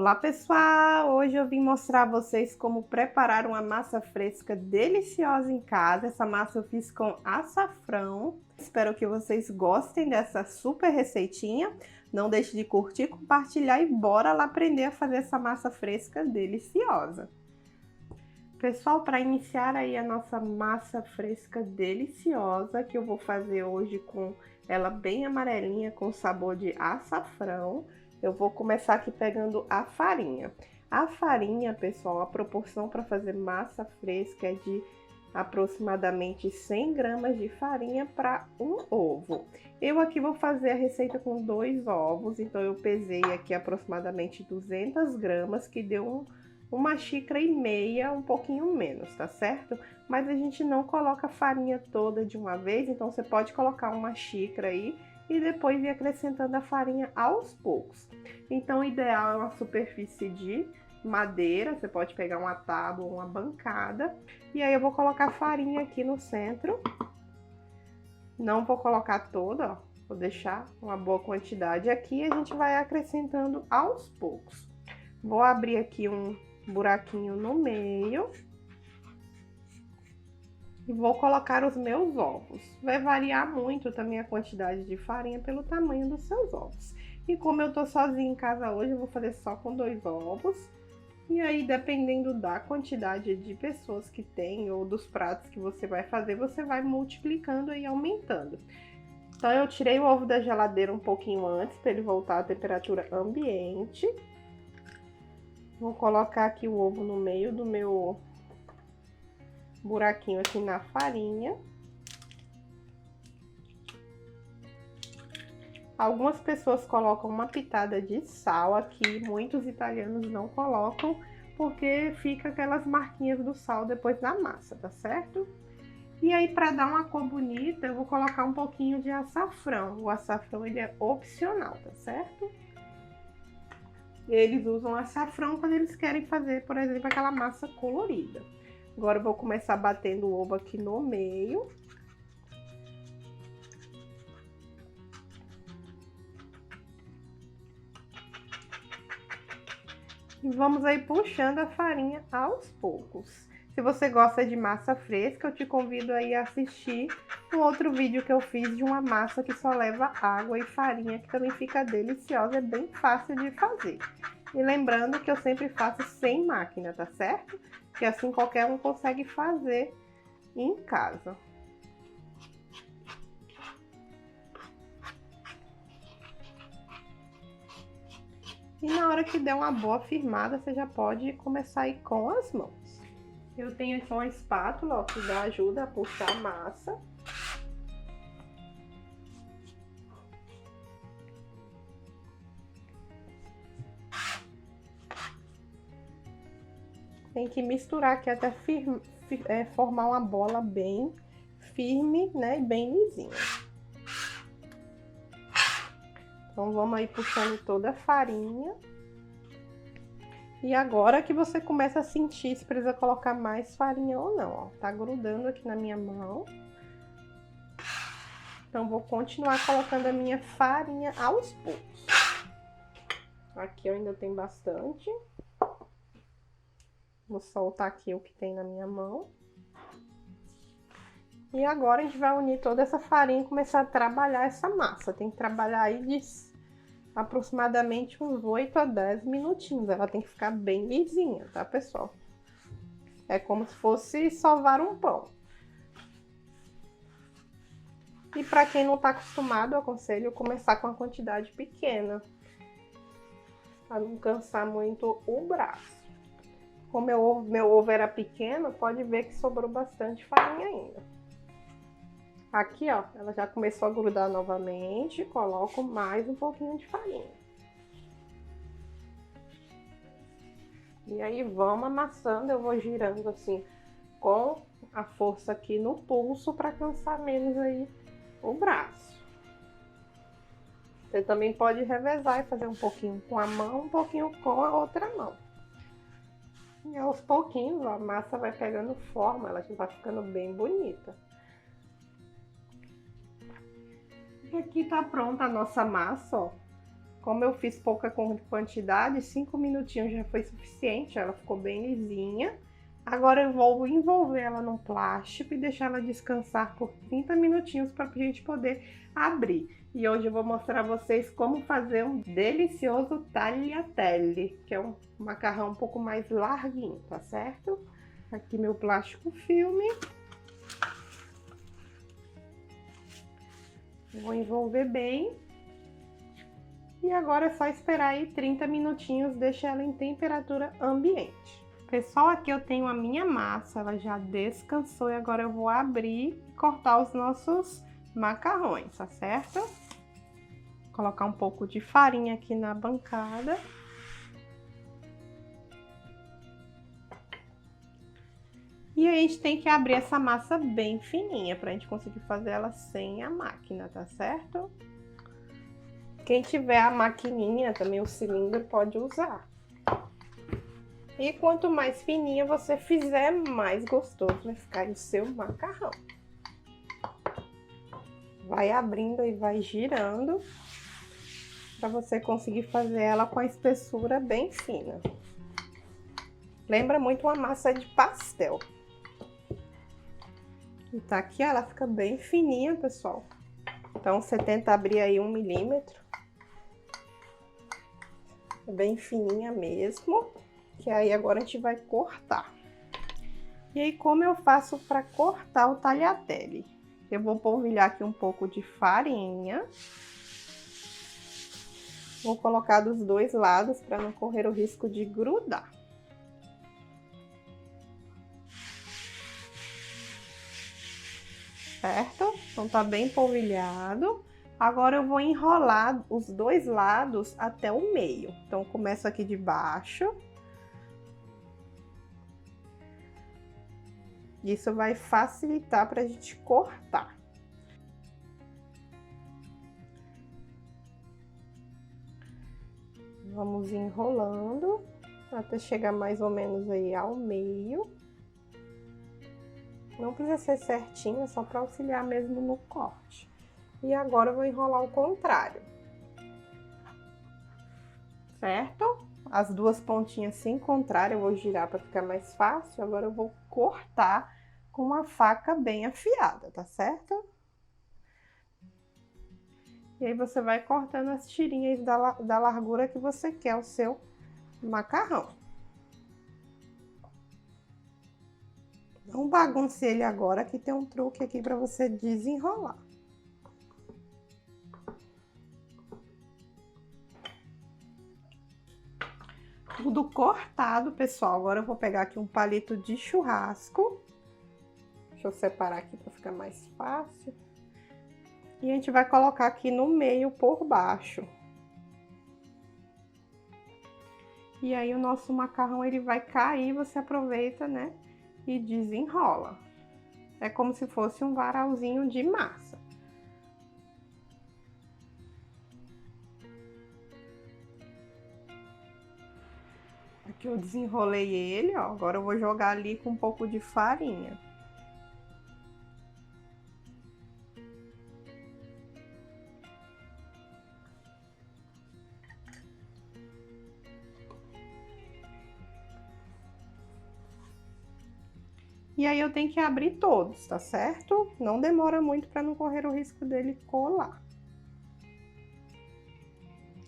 Olá pessoal, hoje eu vim mostrar a vocês como preparar uma massa fresca deliciosa em casa. Essa massa eu fiz com açafrão. Espero que vocês gostem dessa super receitinha. Não deixe de curtir, compartilhar e bora lá aprender a fazer essa massa fresca deliciosa. Pessoal, para iniciar aí a nossa massa fresca deliciosa, que eu vou fazer hoje com ela bem amarelinha, com sabor de açafrão, eu vou começar aqui pegando a farinha. A farinha, pessoal, a proporção para fazer massa fresca é de aproximadamente 100 gramas de farinha para um ovo. Eu aqui vou fazer a receita com 2 ovos, então eu pesei aqui aproximadamente 200 gramas, que deu uma xícara e meia, um pouquinho menos, tá certo? Mas a gente não coloca a farinha toda de uma vez, então você pode colocar uma xícara aí e depois ir acrescentando a farinha aos poucos. Então o ideal é uma superfície de madeira, você pode pegar uma tábua ou uma bancada, e aí eu vou colocar a farinha aqui no centro. Não vou colocar toda, ó, vou deixar uma boa quantidade aqui e a gente vai acrescentando aos poucos. Vou abrir aqui um buraquinho no meio e vou colocar os meus ovos. Vai variar muito também a quantidade de farinha pelo tamanho dos seus ovos. E como eu tô sozinha em casa hoje, eu vou fazer só com 2 ovos. E aí, dependendo da quantidade de pessoas que tem ou dos pratos que você vai fazer, você vai multiplicando e aumentando. Então eu tirei o ovo da geladeira um pouquinho antes para ele voltar à temperatura ambiente. Vou colocar aqui o ovo no meio do meu buraquinho aqui na farinha. Algumas pessoas colocam uma pitada de sal aqui, muitos italianos não colocam, porque fica aquelas marquinhas do sal depois da massa, tá certo? E aí, para dar uma cor bonita, eu vou colocar um pouquinho de açafrão. O açafrão, ele é opcional, tá certo? Eles usam açafrão quando eles querem fazer, por exemplo, aquela massa colorida. Agora eu vou começar batendo o ovo aqui no meio. E vamos aí puxando a farinha aos poucos. Se você gosta de massa fresca, eu te convido aí a assistir um outro vídeo que eu fiz de uma massa que só leva água e farinha, que também fica deliciosa, é bem fácil de fazer. E lembrando que eu sempre faço sem máquina, tá certo? Que assim qualquer um consegue fazer em casa. E na hora que der uma boa firmada, você já pode começar aí com as mãos. Eu tenho aqui uma espátula, ó, que dá ajuda a puxar a massa. Tem que misturar aqui até formar uma bola bem firme, né, e bem lisinha. Então vamos aí puxando toda a farinha. E agora que você começa a sentir se precisa colocar mais farinha ou não, ó. Tá grudando aqui na minha mão. Então vou continuar colocando a minha farinha aos poucos. Aqui eu ainda tenho bastante. Vou soltar aqui o que tem na minha mão. E agora a gente vai unir toda essa farinha e começar a trabalhar essa massa. Tem que trabalhar aí de aproximadamente uns 8 a 10 minutinhos. Ela tem que ficar bem lisinha, tá, pessoal? É como se fosse sovar um pão. E para quem não tá acostumado, eu aconselho começar com uma quantidade pequena, para não cansar muito o braço. Como meu ovo era pequeno, pode ver que sobrou bastante farinha ainda. Aqui, ó, ela já começou a grudar novamente, coloco mais um pouquinho de farinha. E aí vamos amassando, eu vou girando assim com a força aqui no pulso para cansar menos aí o braço. Você também pode revezar e fazer um pouquinho com a mão, um pouquinho com a outra mão. E aos pouquinhos, ó, a massa vai pegando forma, ela já vai ficando bem bonita. E aqui tá pronta a nossa massa, ó. Como eu fiz pouca quantidade, 5 minutinhos já foi suficiente, ela ficou bem lisinha. Agora eu vou envolver ela num plástico e deixar ela descansar por 30 minutinhos para a gente poder abrir. E hoje eu vou mostrar a vocês como fazer um delicioso tagliatelle, que é um macarrão um pouco mais larguinho, tá certo? Aqui meu plástico filme. Vou envolver bem. E agora é só esperar aí 30 minutinhos, deixa ela em temperatura ambiente. Pessoal, aqui eu tenho a minha massa, ela já descansou e agora eu vou abrir e cortar os nossos macarrões, tá certo? Vou colocar um pouco de farinha aqui na bancada. E aí a gente tem que abrir essa massa bem fininha pra gente conseguir fazer ela sem a máquina, tá certo? Quem tiver a maquininha, também o cilindro, pode usar. E quanto mais fininha você fizer, mais gostoso vai ficar o seu macarrão. Vai abrindo e vai girando para você conseguir fazer ela com a espessura bem fina. Lembra muito uma massa de pastel. E tá aqui, ela fica bem fininha, pessoal. Então você tenta abrir aí 1 milímetro. Bem fininha mesmo. Que aí agora a gente vai cortar. E aí como eu faço para cortar o tagliatelle? Eu vou polvilhar aqui um pouco de farinha. Vou colocar dos dois lados para não correr o risco de grudar. Certo? Então tá bem polvilhado. Agora eu vou enrolar os dois lados até o meio. Então começo aqui de baixo. Isso vai facilitar para a gente cortar. Vamos enrolando até chegar mais ou menos aí ao meio. Não precisa ser certinho, é só para auxiliar mesmo no corte. E agora eu vou enrolar o contrário. Certo? As duas pontinhas se encontrarem, eu vou girar para ficar mais fácil. Agora eu vou cortar com uma faca bem afiada, tá certo? E aí você vai cortando as tirinhas da largura que você quer o seu macarrão. Não bagunce ele agora, que tem um truque aqui para você desenrolar. Tudo cortado, pessoal. Agora eu vou pegar aqui um palito de churrasco. Deixa eu separar aqui para ficar mais fácil. E a gente vai colocar aqui no meio por baixo. E aí o nosso macarrão ele vai cair, você aproveita, né? E desenrola. É como se fosse um varalzinho de massa. Aqui eu desenrolei ele, ó. Agora eu vou jogar ali com um pouco de farinha. E aí eu tenho que abrir todos, tá certo? Não demora muito para não correr o risco dele colar.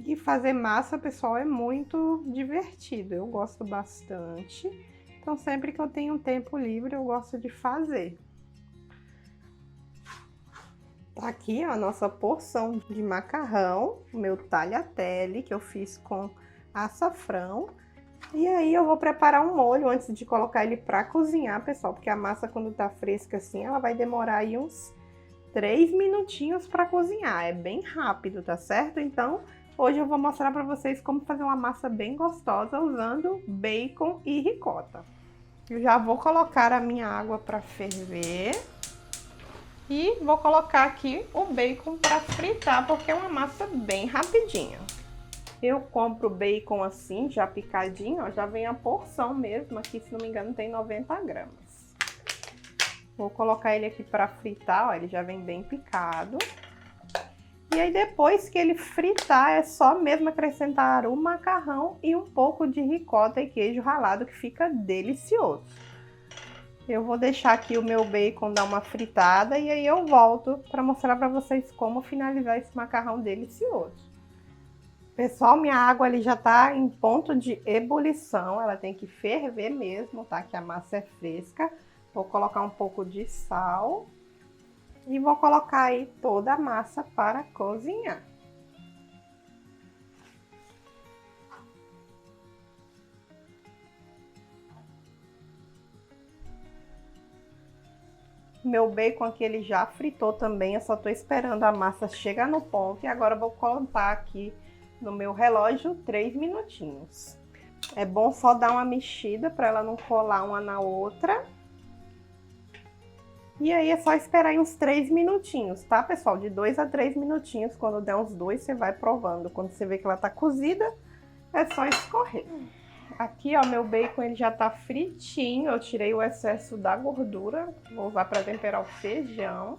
E fazer massa, pessoal, é muito divertido. Eu gosto bastante. Então, sempre que eu tenho um tempo livre, eu gosto de fazer. Tá aqui ó, a nossa porção de macarrão, o meu tagliatelle, que eu fiz com açafrão. E aí eu vou preparar um molho antes de colocar ele para cozinhar, pessoal, porque a massa quando tá fresca assim, ela vai demorar aí uns 3 minutinhos para cozinhar, é bem rápido, tá certo? Então, hoje eu vou mostrar para vocês como fazer uma massa bem gostosa usando bacon e ricota. Eu já vou colocar a minha água para ferver e vou colocar aqui o bacon para fritar, porque é uma massa bem rapidinha. Eu compro bacon assim, já picadinho, ó, já vem a porção mesmo, aqui se não me engano tem 90 gramas. Vou colocar ele aqui para fritar, ó, ele já vem bem picado. E aí depois que ele fritar, é só mesmo acrescentar o macarrão e um pouco de ricota e queijo ralado, que fica delicioso. Eu vou deixar aqui o meu bacon dar uma fritada e aí eu volto para mostrar para vocês como finalizar esse macarrão delicioso. Pessoal, minha água ali já tá em ponto de ebulição, ela tem que ferver mesmo, tá? Que a massa é fresca. Vou colocar um pouco de sal e vou colocar aí toda a massa para cozinhar. Meu bacon aqui ele já fritou também, eu só tô esperando a massa chegar no ponto e agora eu vou contar aqui no meu relógio 3 minutinhos. É bom só dar uma mexida para ela não colar uma na outra. E aí é só esperar aí uns 3 minutinhos, tá, pessoal? De 2 a 3 minutinhos, quando der uns 2, você vai provando. Quando você vê que ela tá cozida, é só escorrer. Aqui, ó, meu bacon ele já tá fritinho, eu tirei o excesso da gordura, vou usar para temperar o feijão.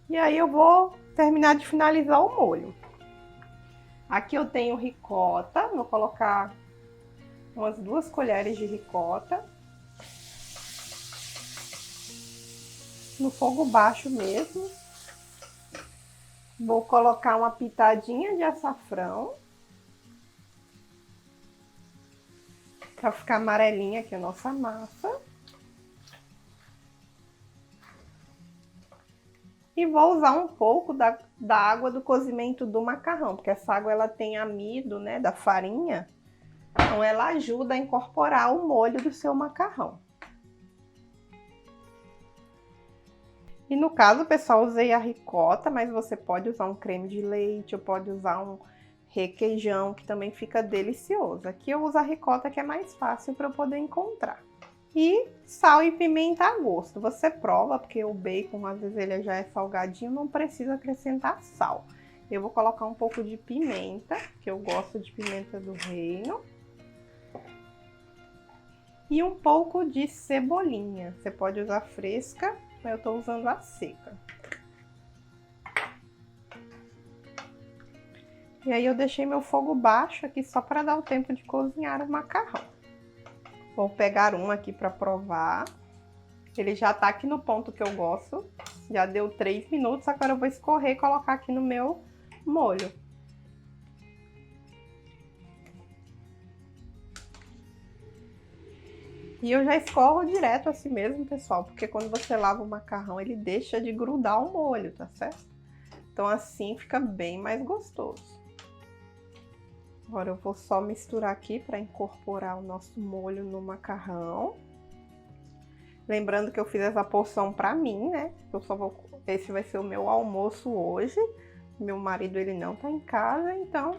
E aí eu vou terminar de finalizar o molho. Aqui eu tenho ricota, vou colocar umas 2 colheres de ricota. No fogo baixo mesmo. Vou colocar uma pitadinha de açafrão. Para ficar amarelinha aqui a nossa massa. E vou usar um pouco da água do cozimento do macarrão, porque essa água ela tem amido, né, da farinha. Então ela ajuda a incorporar o molho do seu macarrão. E no caso, pessoal, usei a ricota, mas você pode usar um creme de leite, ou pode usar um requeijão, que também fica delicioso. Aqui eu uso a ricota, que é mais fácil para eu poder encontrar. E sal e pimenta a gosto. Você prova, porque o bacon, às vezes, ele já é salgadinho, não precisa acrescentar sal. Eu vou colocar um pouco de pimenta, que eu gosto de pimenta do reino. E um pouco de cebolinha. Você pode usar fresca, mas eu tô usando a seca. E aí eu deixei meu fogo baixo aqui só para dar o tempo de cozinhar o macarrão. Vou pegar um aqui para provar. Ele já tá aqui no ponto que eu gosto. Já deu 3 minutos, agora eu vou escorrer e colocar aqui no meu molho. E eu já escorro direto assim mesmo, pessoal, porque quando você lava o macarrão, ele deixa de grudar o molho, tá certo? Então assim fica bem mais gostoso. Agora eu vou só misturar aqui para incorporar o nosso molho no macarrão. Lembrando que eu fiz essa porção para mim, né? Esse vai ser o meu almoço hoje. Meu marido ele não tá em casa, então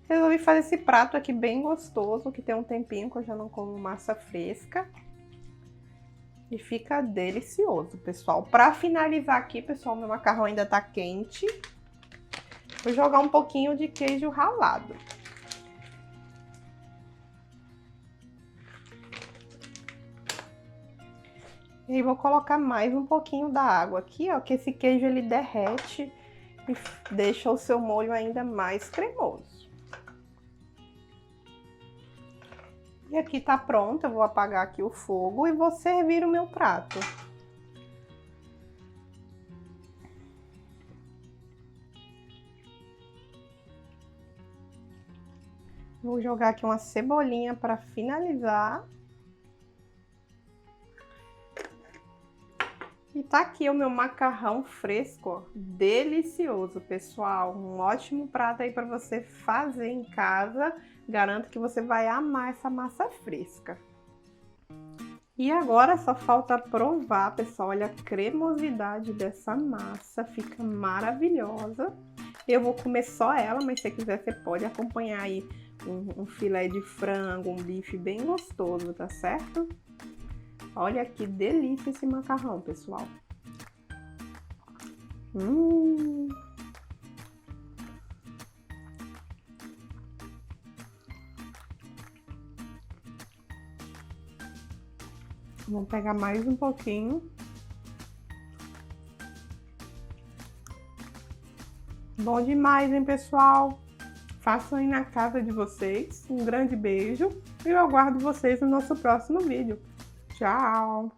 resolvi fazer esse prato aqui bem gostoso, que tem um tempinho que eu já não como massa fresca. E fica delicioso, pessoal. Para finalizar aqui, pessoal, meu macarrão ainda tá quente. Vou jogar um pouquinho de queijo ralado. E aí vou colocar mais um pouquinho da água aqui, ó, que esse queijo ele derrete e deixa o seu molho ainda mais cremoso. E aqui tá pronto, eu vou apagar aqui o fogo e vou servir o meu prato. Vou jogar aqui uma cebolinha para finalizar. E tá aqui o meu macarrão fresco, ó, delicioso, pessoal. Um ótimo prato aí para você fazer em casa. Garanto que você vai amar essa massa fresca. E agora só falta provar, pessoal. Olha a cremosidade dessa massa, fica maravilhosa. Eu vou comer só ela, mas se quiser você pode acompanhar aí um filé de frango, um bife bem gostoso, tá certo? Olha que delícia esse macarrão, pessoal. Vou pegar mais um pouquinho. Bom demais, hein, pessoal? Façam aí na casa de vocês. Um grande beijo e eu aguardo vocês no nosso próximo vídeo. Tchau!